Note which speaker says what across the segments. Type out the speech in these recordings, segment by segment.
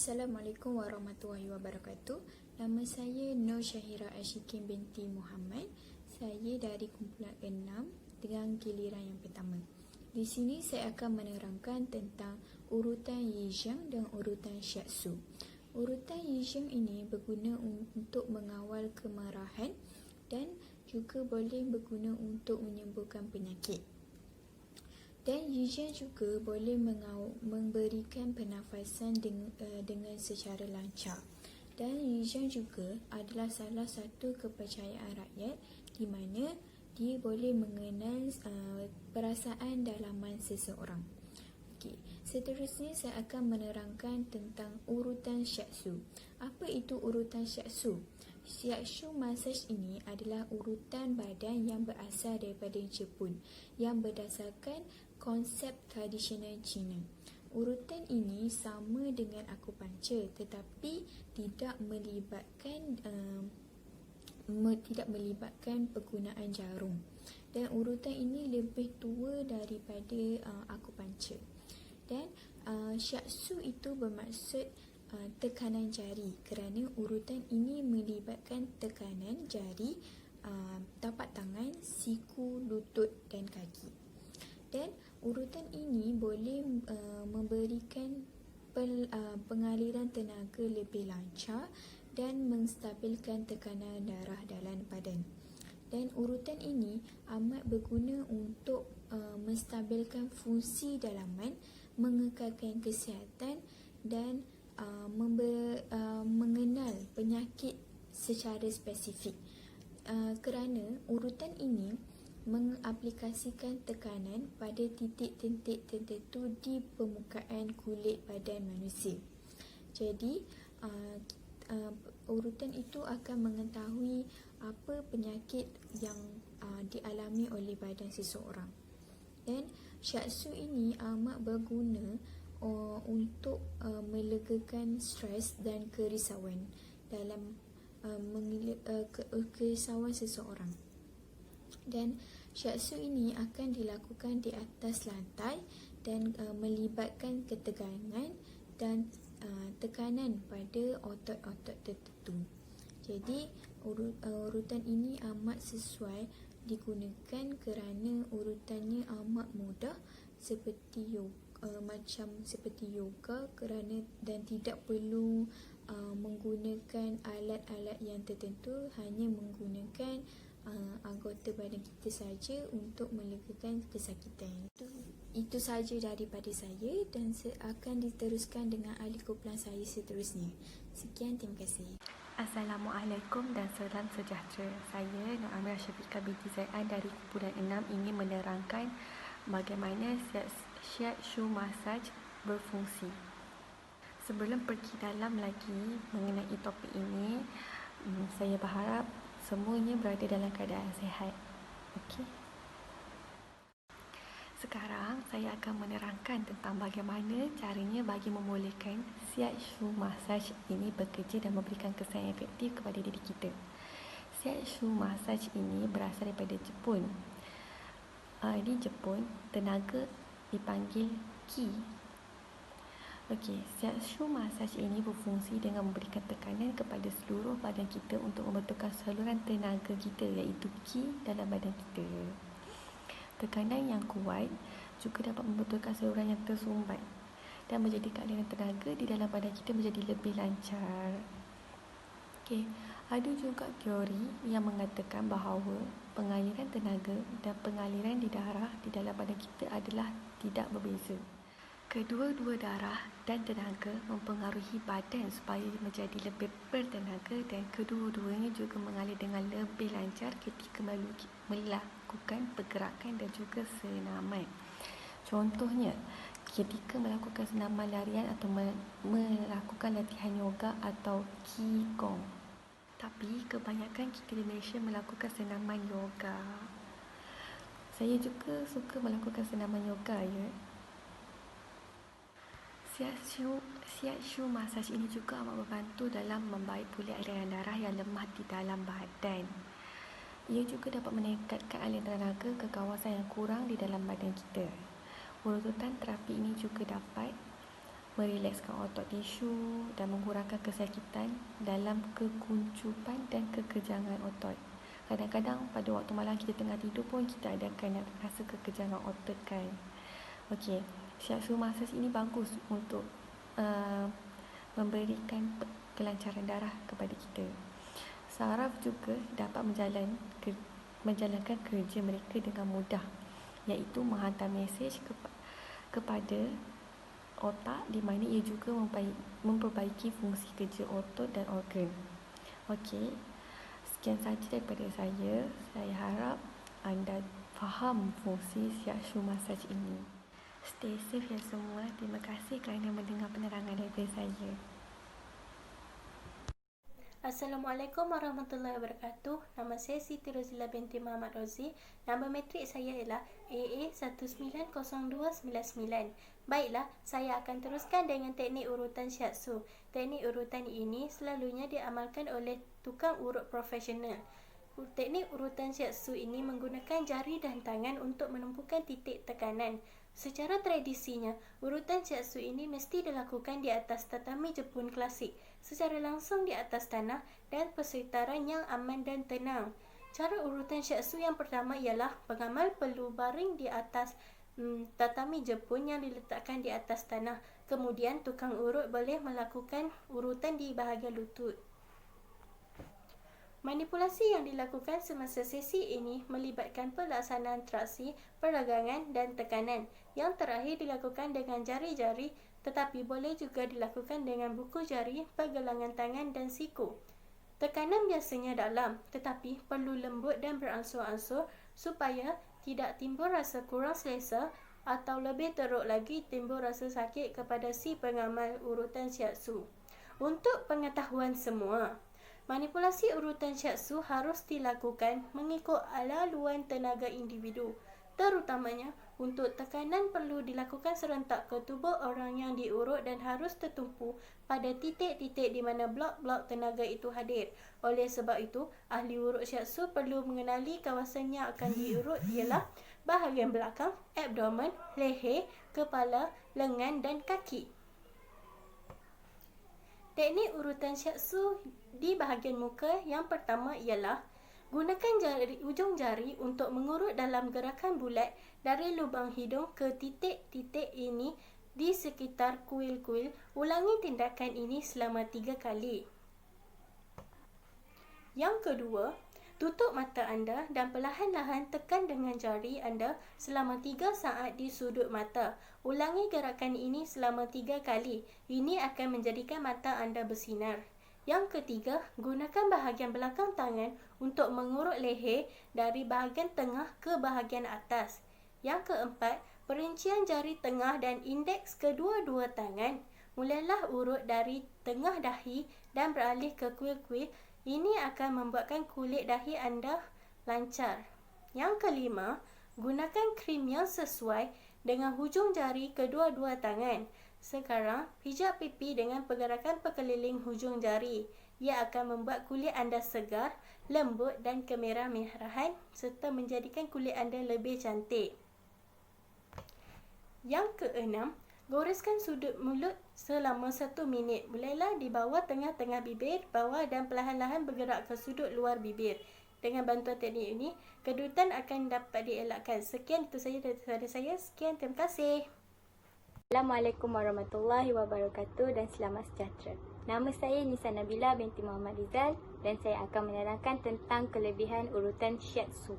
Speaker 1: Assalamualaikum warahmatullahi wabarakatuh. Nama saya Nur Syahira Ashikin binti Muhammad. Saya dari kumpulan 6 dengan giliran yang pertama. Di sini saya akan menerangkan tentang urutan Yizheng dan urutan Shiatsu. Urutan Yizheng ini berguna untuk mengawal kemarahan dan juga boleh berguna untuk menyembuhkan penyakit. Dan Yizheng juga boleh memberikan pernafasan dengan secara lancar. Dan Yizheng juga adalah salah satu kepercayaan rakyat di mana dia boleh mengenal perasaan dalaman seseorang. Okey, seterusnya saya akan menerangkan tentang urutan Shiatsu. Apa itu urutan Shiatsu? Shiatsu massage ini adalah urutan badan yang berasal daripada Jepun yang berdasarkan konsep tradisional Cina. Urutan ini sama dengan akupunktur tetapi tidak melibatkan penggunaan jarum. Dan urutan ini lebih tua daripada akupunktur. Dan Shiatsu itu bermaksud tekanan jari kerana urutan ini melibatkan tekanan jari, tapak tangan, siku, lutut dan kaki. Dan urutan ini boleh memberikan pengaliran tenaga lebih lancar dan menstabilkan tekanan darah dalam badan. Dan urutan ini amat berguna untuk menstabilkan fungsi dalaman, mengekalkan kesihatan dan mengenal penyakit secara spesifik. Kerana urutan ini mengaplikasikan tekanan pada titik-titik tertentu di permukaan kulit badan manusia. Jadi urutan itu akan mengetahui apa penyakit yang dialami oleh badan seseorang. Dan Shiatsu ini amat berguna untuk melegakan stres dan kerisauan dalam kerisauan seseorang. Dan Shiatsu ini akan dilakukan di atas lantai dan melibatkan ketegangan dan tekanan pada otot-otot tertentu. Jadi urutan ini amat sesuai digunakan kerana urutannya amat mudah seperti yoga kerana dan tidak perlu menggunakan alat-alat yang tertentu, hanya menggunakan anggota badan kita saja untuk melegakan kesakitan. Itu sahaja daripada saya dan akan diteruskan dengan ahli kumpulan saya seterusnya. Sekian, terima kasih.
Speaker 2: Assalamualaikum dan salam sejahtera. Saya Nur Amira Syafiqah binti Zai'an dari kumpulan 6 ingin menerangkan bagaimana Shiatsu massage berfungsi. Sebelum pergi dalam lagi mengenai topik ini, saya berharap semuanya berada dalam keadaan sihat. Okey. Sekarang saya akan menerangkan tentang bagaimana caranya bagi membolehkan Shiatsu massage ini bekerja dan memberikan kesan yang efektif kepada diri kita. Shiatsu massage ini berasal daripada Jepun. Di Jepun, tenaga dipanggil Ki. Okey, Shiatsu massage ini berfungsi dengan memberikan tekanan kepada seluruh badan kita untuk membetulkan saluran tenaga kita, iaitu Ki dalam badan kita. Tekanan yang kuat juga dapat membetulkan saluran yang tersumbat dan menjadikan aliran tenaga di dalam badan kita menjadi lebih lancar. Okey, ada juga teori yang mengatakan bahawa pengaliran tenaga dan pengaliran di darah di dalam badan kita adalah tidak berbeza. Kedua-dua darah dan tenaga mempengaruhi badan supaya menjadi lebih bertenaga dan kedua-duanya juga mengalir dengan lebih lancar ketika melakukan pergerakan dan juga senaman. Contohnya, ketika melakukan senaman larian atau melakukan latihan yoga atau qigong. Tapi kebanyakan kita di Malaysia melakukan senaman yoga. Saya juga suka melakukan senaman yoga, ya. Shiatsu massage ini juga amat membantu dalam membaik pulih aliran darah yang lemah di dalam badan. Ia juga dapat meningkatkan aliran tenaga ke kawasan yang kurang di dalam badan kita. Urutan terapi ini juga dapat merilekskan otot tisu dan mengurangkan kesakitan dalam kekuncupan dan kekejangan otot. Kadang-kadang pada waktu malam kita tengah tidur pun kita ada akan rasa kekejangan otot kan. Okey, shiatsu massage ini bagus untuk memberikan kelancaran darah kepada kita. Saraf juga dapat menjalankan kerja mereka dengan mudah, iaitu menghantar mesej kepada otak, di mana ia juga memperbaiki fungsi kerja otot dan organ. Okey, sekian sahaja daripada saya. Saya harap anda faham fungsi shiatsu massage ini. Stay safe ya semua. Terima kasih kerana mendengar penerangan daripada saya.
Speaker 3: Assalamualaikum warahmatullahi wabarakatuh. Nama saya Siti Rozila binti Muhammad Rozi. Nama matrik saya ialah AA190299. Baiklah, saya akan teruskan dengan teknik urutan shiatsu. Teknik urutan ini selalunya diamalkan oleh tukang urut profesional. Teknik urutan shiatsu ini menggunakan jari dan tangan untuk menumpukan titik tekanan. Secara tradisinya, urutan shiatsu ini mesti dilakukan di atas tatami Jepun klasik, secara langsung di atas tanah dan persekitaran yang aman dan tenang. Cara urutan shiatsu yang pertama ialah pengamal perlu baring di atas tatami Jepun yang diletakkan di atas tanah. Kemudian tukang urut boleh melakukan urutan di bahagian lutut. Manipulasi yang dilakukan semasa sesi ini melibatkan pelaksanaan traksi, peragangan dan tekanan. Yang terakhir dilakukan dengan jari-jari, tetapi boleh juga dilakukan dengan buku jari, pergelangan tangan dan siku. Tekanan biasanya dalam, tetapi perlu lembut dan beransur-ansur supaya tidak timbul rasa kurang selesa atau lebih teruk lagi timbul rasa sakit kepada si pengamal urutan shiatsu. Untuk pengetahuan semua, manipulasi urutan shiatsu harus dilakukan mengikut laluan tenaga individu. Terutamanya, untuk tekanan perlu dilakukan serentak ke tubuh orang yang diurut dan harus tertumpu pada titik-titik di mana blok-blok tenaga itu hadir. Oleh sebab itu, ahli urut shiatsu perlu mengenali kawasan yang akan diurut ialah bahagian belakang, abdomen, leher, kepala, lengan dan kaki. Teknik urutan shiatsu di bahagian muka yang pertama ialah gunakan ujung jari untuk mengurut dalam gerakan bulat dari lubang hidung ke titik-titik ini di sekitar kuil-kuil. Ulangi tindakan ini selama 3 kali. Yang kedua, tutup mata anda dan perlahan-lahan tekan dengan jari anda selama 3 saat di sudut mata. Ulangi gerakan ini selama 3 kali. Ini akan menjadikan mata anda bersinar. Yang ketiga, gunakan bahagian belakang tangan untuk mengurut leher dari bahagian tengah ke bahagian atas. Yang keempat, perincian jari tengah dan indeks kedua-dua tangan. Mulailah urut dari tengah dahi dan beralih ke kuil-kuil. Ini akan membuatkan kulit dahi anda lancar. Yang kelima, gunakan krim yang sesuai dengan hujung jari kedua-dua tangan. Sekarang, pijak pipi dengan pergerakan perkeliling hujung jari. Ia akan membuat kulit anda segar, lembut dan kemerah-merahan serta menjadikan kulit anda lebih cantik. Yang keenam, goreskan sudut mulut selama 1 minit. Mulailah di bawah tengah-tengah bibir, bawah dan perlahan-lahan bergerak ke sudut luar bibir. Dengan bantuan teknik ini, kedutan akan dapat dielakkan. Sekian itu saja daripada saya. Sekian, terima kasih.
Speaker 4: Assalamualaikum warahmatullahi wabarakatuh dan selamat sejahtera. Nama saya Nisa Nabila binti Muhammad Rizal dan saya akan menerangkan tentang kelebihan urutan shiatsu.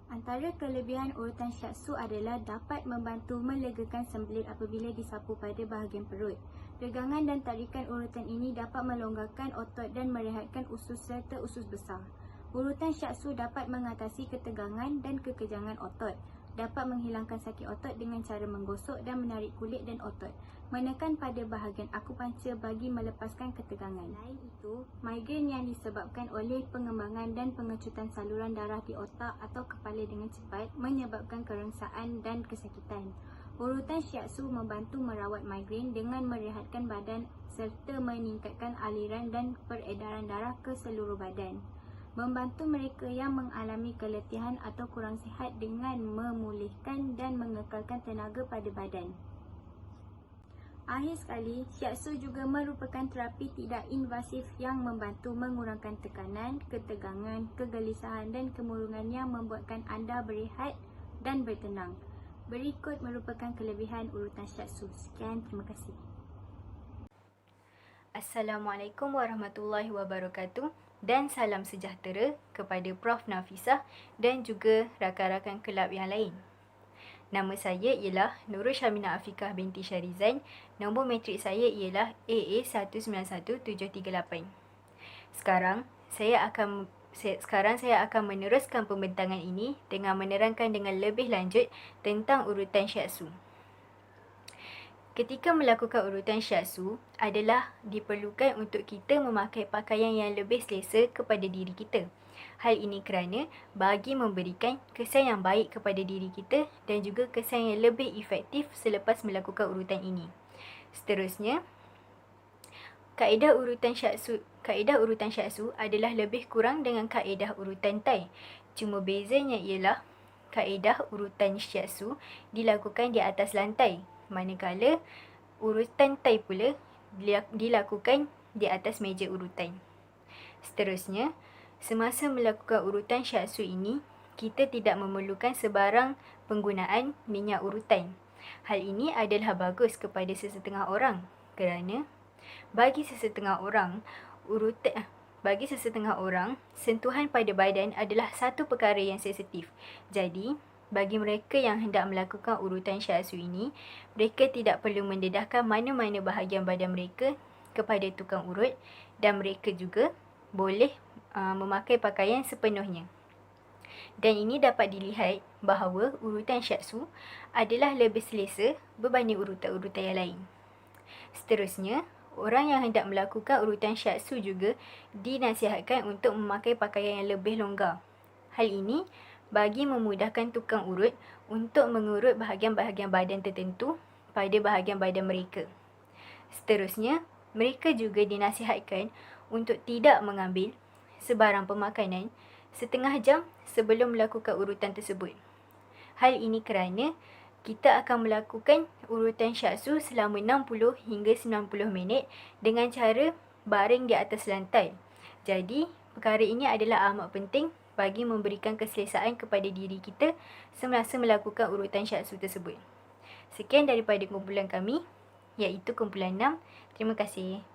Speaker 4: Antara kelebihan urutan shiatsu adalah dapat membantu melegakan sembelit apabila disapu pada bahagian perut. Regangan dan tarikan urutan ini dapat melonggarkan otot dan merehatkan usus serta usus besar. Urutan shiatsu dapat mengatasi ketegangan dan kekejangan otot. Dapat menghilangkan sakit otot dengan cara menggosok dan menarik kulit dan otot. Menekan pada bahagian akupunktur bagi melepaskan ketegangan. Selain itu, migrain yang disebabkan oleh pengembangan dan pengecutan saluran darah di otak atau kepala dengan cepat menyebabkan kerengsaan dan kesakitan. Urutan shiatsu membantu merawat migrain dengan merehatkan badan serta meningkatkan aliran dan peredaran darah ke seluruh badan. Membantu mereka yang mengalami keletihan atau kurang sihat dengan memulihkan dan mengekalkan tenaga pada badan. Akhir sekali, shiatsu juga merupakan terapi tidak invasif yang membantu mengurangkan tekanan, ketegangan, kegelisahan dan kemurungan yang membuatkan anda berehat dan bertenang. Berikut merupakan kelebihan urutan shiatsu. Sekian, terima kasih.
Speaker 5: Assalamualaikum warahmatullahi wabarakatuh dan salam sejahtera kepada Prof. Nafisah dan juga rakan-rakan kelab yang lain. Nama saya ialah Nurul Syamina Afiqah binti Syarizan. Nombor matrik saya ialah AA191738. Sekarang saya akan meneruskan pembentangan ini dengan menerangkan dengan lebih lanjut tentang urutan shiatsu. Ketika melakukan urutan shiatsu adalah diperlukan untuk kita memakai pakaian yang lebih selesa kepada diri kita. Hal ini kerana bagi memberikan kesan yang baik kepada diri kita dan juga kesan yang lebih efektif selepas melakukan urutan ini. Seterusnya, kaedah urutan shiatsu adalah lebih kurang dengan kaedah urutan tai. Cuma bezanya ialah kaedah urutan shiatsu dilakukan di atas lantai, manakala urutan tai pula dilakukan di atas meja urutan. Seterusnya, semasa melakukan urutan shiatsu ini, kita tidak memerlukan sebarang penggunaan minyak urutan. Hal ini adalah bagus kepada sesetengah orang kerana bagi sesetengah orang, sentuhan pada badan adalah satu perkara yang sensitif. Jadi, bagi mereka yang hendak melakukan urutan shiatsu ini, mereka tidak perlu mendedahkan mana-mana bahagian badan mereka kepada tukang urut dan mereka juga boleh memakai pakaian sepenuhnya. Dan ini dapat dilihat bahawa urutan shiatsu adalah lebih selesa berbanding urutan-urutan yang lain. Seterusnya, orang yang hendak melakukan urutan shiatsu juga dinasihatkan untuk memakai pakaian yang lebih longgar. Hal ini bagi memudahkan tukang urut untuk mengurut bahagian-bahagian badan tertentu pada bahagian badan mereka. Seterusnya, mereka juga dinasihatkan untuk tidak mengambil sebarang pemakanan setengah jam sebelum melakukan urutan tersebut. Hal ini kerana kita akan melakukan urutan shiatsu selama 60 hingga 90 minit dengan cara baring di atas lantai. Jadi, perkara ini adalah amat penting bagi memberikan keselesaan kepada diri kita semasa melakukan urutan shiatsu tersebut. Sekian daripada kumpulan kami, iaitu kumpulan 6. Terima kasih.